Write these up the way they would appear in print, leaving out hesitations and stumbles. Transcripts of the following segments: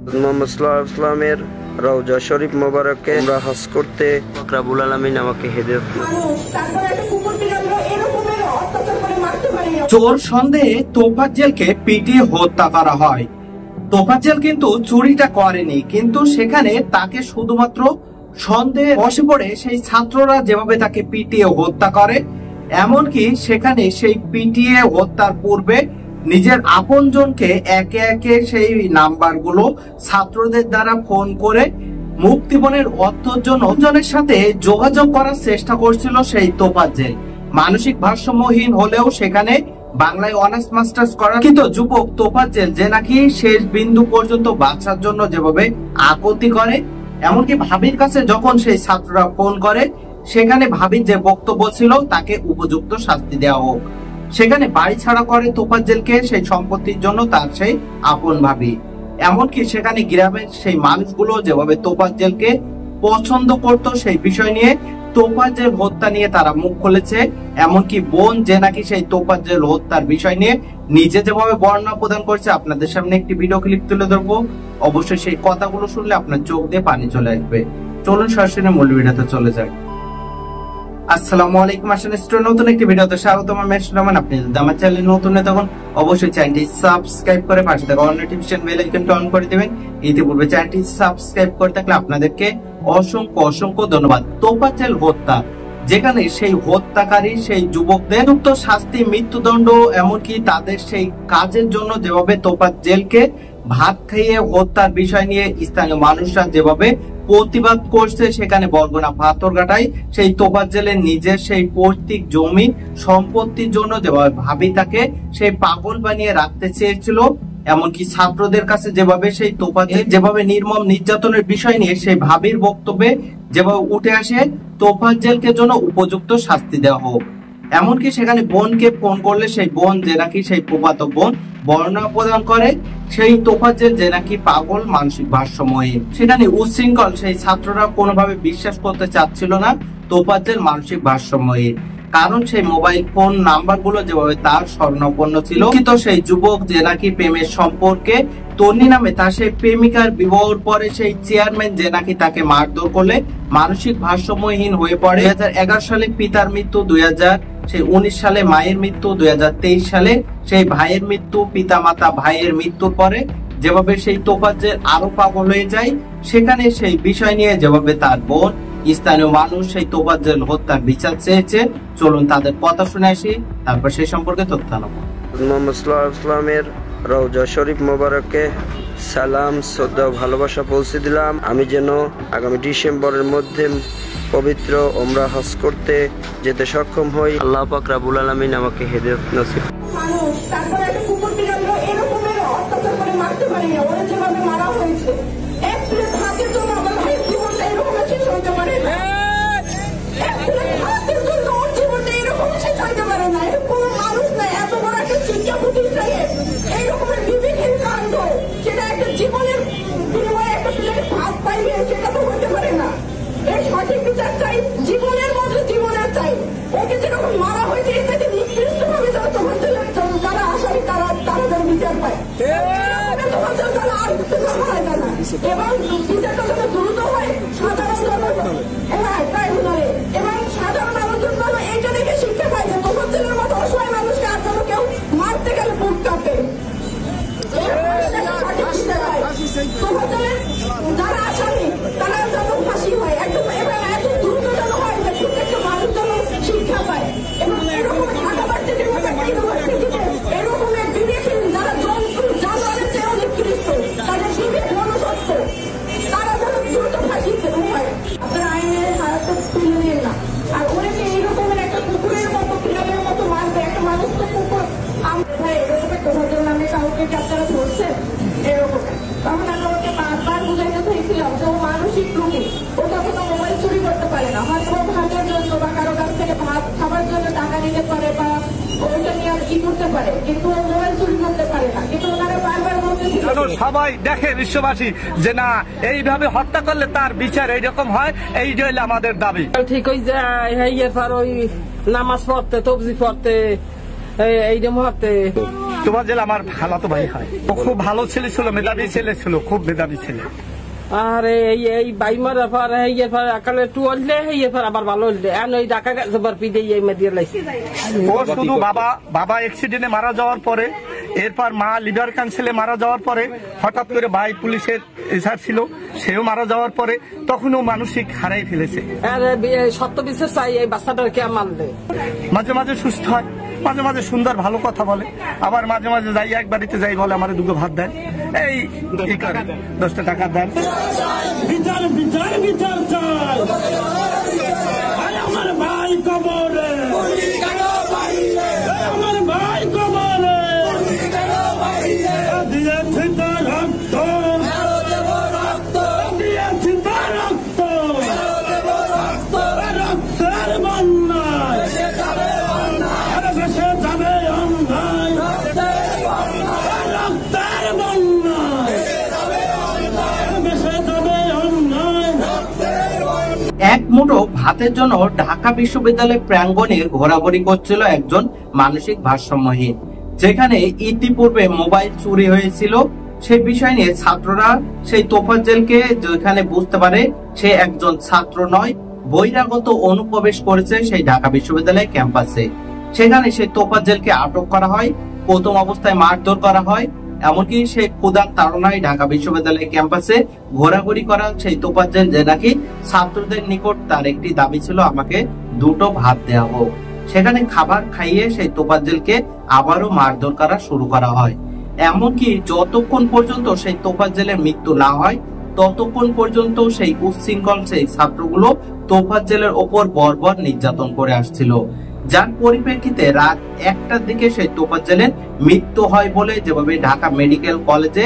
মোহাম্মদ সাল্লাল্লাহু আলাইহি ওয়াসাল্লামের রওজা শরীফ মোবারকে আমরা হজ করতে রব্বুল আলামিন আমাকে হেদায়েত চোর সন্দেহে তোফাজ্জেলকে পিটিয়ে হত্যা করা হয়। তোফাজ্জেল কিন্তু চুরিটা করেনি, কিন্তু সেখানে তাকে শুধুমাত্র সন্দেহে বসে পড়ে সেই ছাত্ররা যেভাবে তাকে পিটিয়ে হত্যা করে, এমনকি সেখানে সেই পিটিয়ে হত্যার পূর্বে নিজের আপনজনকে একে একে সেই নাম্বারগুলো ছাত্রদের দ্বারা ফোন করে মুক্তিপণের অর্থের জন্য জনের সাথে যোগাযোগ করার চেষ্টা করছিল সেই তোফাজ্জেল। মানসিক ভারসাম্যহীন হলেও সেখানে বাংলায় অনার্স মাস্টার্স করা কিন্তু যুবক তোফাজ্জেল যে নাকি শেষ বিন্দু পর্যন্ত বাঁচার জন্য যেভাবে আপত্তি করে, এমনকি ভাবির কাছে যখন সেই ছাত্ররা ফোন করে সেখানে ভাবির যে বক্তব্য ছিল তাকে উপযুক্ত শাস্তি দেওয়া হোক, সেখানে বাড়ি ছাড়া করে তোফাজ্জেলকে সেই সম্পত্তির জন্য তার সেই আপন ভাবি। এমনকি সেখানে গ্রামের সেই মানুষগুলো যেভাবে তোফাজ্জেলকে পছন্দ করত সেই বিষয় নিয়ে তোফাজ্জেল হত্যা নিয়ে তারা মুখ খুলেছে। এমনকি বোন যে নাকি সেই তোফাজ্জেল হত্যার বিষয় নিয়ে নিজে যেভাবে বর্ণনা প্রদান করছে, আপনাদের সামনে একটি ভিডিও ক্লিপ তুলে ধরবো। অবশ্যই সেই কথাগুলো শুনলে আপনার চোখ দিয়ে পানি চলে আসবে। চলুন সরাসরি মূল ভিডিওতে চলে যাই। আসসালামু আলাইকুম, আসলে নতুন একটি ভিডিওতে স্বাগতম। আমি রহমান। আপনি যদি আমার চ্যানেলে নতুন হয়ে তখন অবশ্যই চ্যানেলটি সাবস্ক্রাইব করে পাশে থাকা অল নোটিফিকেশন বেল আইকনটি অন করে দিবেন। ইতিপূর্বে চ্যানেলটি সাবস্ক্রাইব করে থাকলে আপনাদেরকে অসংখ্য অসংখ্য ধন্যবাদ। তোফাজ্জেল হত্যা, যেখানে সেই হত্যাকারী সেই যুবকদের যুক্ত শাস্তি, মৃত্যুদণ্ড, এমনকি তাদের সেই কাজের জন্য যেভাবে তোফাজ্জেলকে ভাত খাইয়ে হত্যার বিষয় নিয়ে স্থানীয় মানুষরা যেভাবে প্রতিবাদ করছে, সেখানে বরগুনা পাথরঘাটায় সেই তোফাজ্জেলের নিজের সেই পৈতৃক জমি সম্পত্তির জন্য যেভাবে ভাবি তাকে সেই পাগল বানিয়ে রাখতে চেয়েছিল, এমনকি ছাত্রদের কাছে যেভাবে সেই তোফাজ্জেল যেভাবে নির্মম নির্যাতনের বিষয় নিয়ে সেই ভাবির বক্তব্যে যেভাবে উঠে আসে তোফাজ্জেলকে জন্য উপযুক্ত শাস্তি দেওয়া হোক। এমনকি সেখানে বোনকে ফোন করলে সেই বোন যে নাকি সেই ফুফাতো বোন বর্ণনা প্রদান করে সেই তোফাজ্জেল যে নাকি পাগল, মানসিক ভারসাম্যহীন। সেখানে উচ্ছৃঙ্খল সেই ছাত্ররা কোনোভাবে বিশ্বাস করতে চাচ্ছিল না তোফাজ্জেল মানসিক ভারসাম্যহীন, কারণ সেই মোবাইল ফোন নাম্বার গুলো যেভাবে তার স্বর্ণাপন্ন ছিল। কিন্তু সেই যুবক যে নাকি প্রেমের সম্পর্কে তন্নি নামে তার সেই প্রেমিকার বিবাহের পরে সেই চেয়ারম্যান যে নাকি তাকে মারধর করলে মানসিক ভারসাম্যহীন হয়ে পড়ে। 2011 সালে পিতার মৃত্যু, 2019 সালে মায়ের মৃত্যু, 2023 সালে সেই ভাইয়ের মৃত্যু, পিতা মাতা ভাইয়ের মৃত্যুর পরে যেভাবে সেই তোফাজ্জেল আরো পাগল হয়ে যায়, সেখানে সেই বিষয় নিয়ে যেভাবে তার বোন, স্থানীয় মানুষ সেই তোফাজ্জেল হত্যার বিচার চেয়েছে। চলুন তাদের কথা শুনে আসি, তারপর সেই সম্পর্কে তথ্য নেব। মোহাম্মদ সাল্লাল্লাহু আলাইহি ওয়াসাল্লামের রওজা শরীফ মোবারকে সালাম, শ্রদ্ধা, ভালোবাসা পৌঁছে দিলাম। আমি যেন আগামী ডিসেম্বরের মধ্যে পবিত্র ওমরা হজ করতে যেতে সক্ষম হই। আল্লাহ পাক রব্বুল আলামিন আমাকে হেদায়েত নসিব। মানুষ তারপরে একটা কুকুর বিড়ালকে এরকমের অত্যাচার করে মারতে পারি না, ওরা যেভাবে মারা হয়েছে, এক প্লেট ভাতের জন্য আমার ভাইয়ের জীবনটা এরকম শেষ হতে পারে না। এক প্লেট ভাতের জন্য ওর জীবনটা এরকম শেষ হতে পারে না। এরকম কোনো মানুষ নাই এত বড় একটা শিক্ষা প্রতিষ্ঠানে এইরকমের বিবেকহীন কাণ্ড, সেটা একটা জীবনের বিনিময়ে একটা প্লেট ভাত পাইবে, সেটা তো হতে পারে না। এর সঠিক বিচার চাই, জীবনের মধ্যে জীবনের চাই। ওকে যেরকম মারা হয়েছে এর থেকে নিকৃষ্ট ভাবে যারা তোফাজ্জেলের যারা আসামি তারা যেন বিচার পায়, তোফাজ্জেল তারা আর হয় না, এবং বিচারটা যেন দ্রুত হয়, সাধারণ জনগণ এবং সাধারণ মানুষজন যেন এইটা দেখে শিক্ষা পায় যে তোফাজ্জেলের মতো অসহায় মানুষকে আর যেন কেউ মারতে গেলে বুক কাঁপে। তোফাজ্জেলের যারা আসামি তারা যেন ফাঁসি হয় একদম, এবং এত দ্রুত যেন হয় যে প্রত্যেকটা মানুষ যেন শিক্ষা পায়। এবং এরকম ঢাকা ভার্সিটির মতো ইউনিভার্সিটিতে এরকমের বিবেকহীন যারা জন্তু জানোয়ারের চেয়েও নিকৃষ্ট, তাদের বিবেক মনুষ্যত্ব, তারা যেন দ্রুত ফাঁসি হয়। আপনারা আইনের হারাতে তুলে নিন না। আর ওনাকে এইরকমের একটা কুকুরের মতো বিড়ালের মতো মারবে একটা মানুষ, তো কুকুর ভাই এরকমের তোফাজ্জেল নামে কাউকে কি আপনারা ধরছেন এরকম? তখন আমরা ওকে বারবার বুঝাইতে চাইছিলাম যে ও মানসিক রোগী, ও তখন মোবাইল চুরি করতে পারে না, হয়তো ভাতের জন্য বা কারো কাছ থেকে ভাত খাবার জন্য টাকা নিতে পারে বা ওইটা নিয়ে ই করতে পারে, কিন্তু ও মোবাইল চুরি করতে পারে না। কিন্তু ওনারা বারবার বলতেছিল সবাই দেখে বিশ্ববাসী যে না এইভাবে হত্যা করলে তার বিচার এইরকম হয়, এইটা হইলে আমাদের দাবি। ঠিক ওই যে এরপর ওই নামাজ পড়তে, তবজি পড়তে, এই যে মুহূর্তে তোফাজ্জল জেল আমার খালাতো ভাই হয়। ও খুব ভালো ছেলে ছিল, মেধাবী ছেলে ছিল, খুব মেধাবী ছেলে। আরে এই বাইমার ব্যাপার এই ব্যাপার আকালে একটু হলে এই ব্যাপার আবার ভালো হলে এখন ওই ঢাকা জবর পিদে এই মেডিয়া লাইছে। ও শুধু বাবা অ্যাক্সিডেন্টে মারা যাওয়ার পরে, এরপর মা লিভার ক্যান্সারে মারা যাওয়ার পরে, হঠাৎ করে ভাই পুলিশের এসআর ছিল, সেও মারা যাওয়ার পরে তখন ও মানসিক হারাই ফেলেছে। আরে সত্য বিশ্বাস চাই এই বাচ্চাটার কে মারলে। মাঝে মাঝে সুস্থ হয়, মাঝে মাঝে সুন্দর ভালো কথা বলে, আবার মাঝে মাঝে যাই এক বাড়িতে যাই বলে আমার দুটো ভাত দেন, এই 10 টাকা দেন। বিচার বিচার বিচার চাই, আমার ভাই কবরে, আমার ভাই কবরে দিয়েছি তার রক্ত, দিয়েছি তার রক্ত, রক্তের বন্যায় ভেসে যাবে অন্যায়, রক্তের বন্যায় ভেসে যাবে অন্যায়। এক মুঠো ভাতের জন্য ঢাকা বিশ্ববিদ্যালয় প্রাঙ্গণে ঘোরাঘুরি করছিল একজন মানসিক ভারসাম্যহীন, যেখানে ইতিপূর্বে মোবাইল চুরি হয়েছিল। সেই বিষয় নিয়ে ছাত্ররা সেই তোফাজ্জলকে যেখানে বুঝতে পারে সে একজন ছাত্র নয়, বহিরাগত অনুপ্রবেশ করেছে সেই ঢাকা বিশ্ববিদ্যালয় ক্যাম্পাসে, সেখানে সেই তোফাজ্জলকে আটক করা হয়। প্রথম অবস্থায় মারধর করা হয়, এমনকি সেই ক্ষুধার তাড়নায় ঢাকা বিশ্ববিদ্যালয় ক্যাম্পাসে ঘোরাঘুরি করা সেই তোফাজ্জল যে নাকি ছাত্রদের নিকট তার একটি দাবি ছিল আমাকে 2টো ভাত দেওয়া হোক। সেখানে খাবার খাইয়ে সেই তোফাজ্জলকে আবারও মারধর করা শুরু করা হয়। এমনকি যতক্ষণ পর্যন্ত সেই তোফাজ্জলের মৃত্যু না হয় ততক্ষণ পর্যন্ত সেই উচ্ছৃঙ্খল সেই ছাত্রগুলো তোফাজ্জলের ওপর বর্বর নির্যাতন করে আসছিল, যার পরিপ্রেক্ষিতে রাত 1টার দিকে সেই তোফাজ্জলের মৃত্যু হয় বলে যেভাবে ঢাকা মেডিকেল কলেজে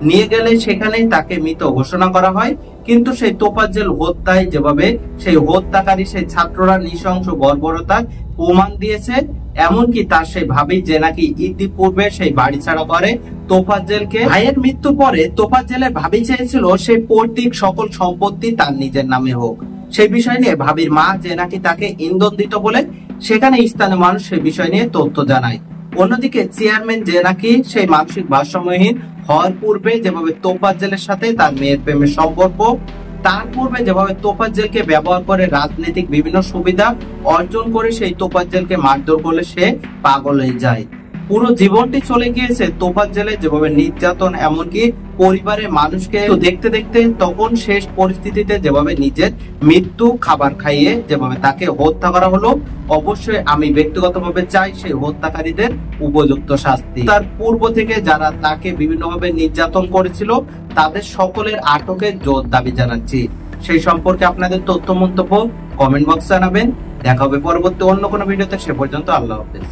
নিয়ে গেলে সেখানে তাকে মৃত ঘোষণা করা হয়। কিন্তু সেই তোফাজ্জল হত্যায় যেভাবে সেই হত্যাকারী সেই ছাত্ররা নৃশংস বর্বরতার প্রমাণ দিয়েছে, এমনকি তার সেই ভাবি যে নাকি ইতিপূর্বে সেই বাড়ি ছাড়া করে তোফাজ্জলকে, ভাইয়ের মৃত্যুর পরে তোফাজ্জলের ভাবি চেয়েছিল সেই পৈতৃক সকল সম্পত্তি তার নিজের নামে হোক। সেই বিষয় নিয়ে ভাবির মা যে নাকি তাকে ইন্ধন দিত বলে সেখানে স্থানীয় মানুষ সেই বিষয় নিয়ে তথ্য জানায়। অন্যদিকে চেয়ারম্যান যে নাকি সেই মানসিক ভারসাম্যহীন হওয়ার পূর্বে যেভাবে তোফাজ্জলের সাথে তার মেয়ের প্রেমের সম্পর্ক, তার পূর্বে যেভাবে তোফাজ্জলকে ব্যবহার করে রাজনৈতিক বিভিন্ন সুবিধা অর্জন করে সেই তোফাজ্জলকে মারধর করলে সে পাগল হয়ে যায়। পুরো জীবনটি চলে গিয়েছে তোফাজ্জলের যেভাবে নির্যাতন, এমনকি পরিবারের মানুষকে দেখতে দেখতে তখন শেষ পরিস্থিতিতে যেভাবে নিজের মৃত্যু খাবার খাইয়ে যেভাবে তাকে হত্যা করা হলো। অবশ্যই আমি ব্যক্তিগতভাবে চাই সেই হত্যাকারীদের উপযুক্ত শাস্তি। তার পূর্ব থেকে যারা তাকে বিভিন্নভাবে নির্যাতন করেছিল তাদের সকলের আটকের জোর দাবি জানাচ্ছি। সেই সম্পর্কে আপনাদের তথ্য মন্তব্য কমেন্ট বক্সে জানাবেন। দেখা হবে পরবর্তী অন্য কোনো ভিডিওতে, সে পর্যন্ত আল্লাহ হাফেজ।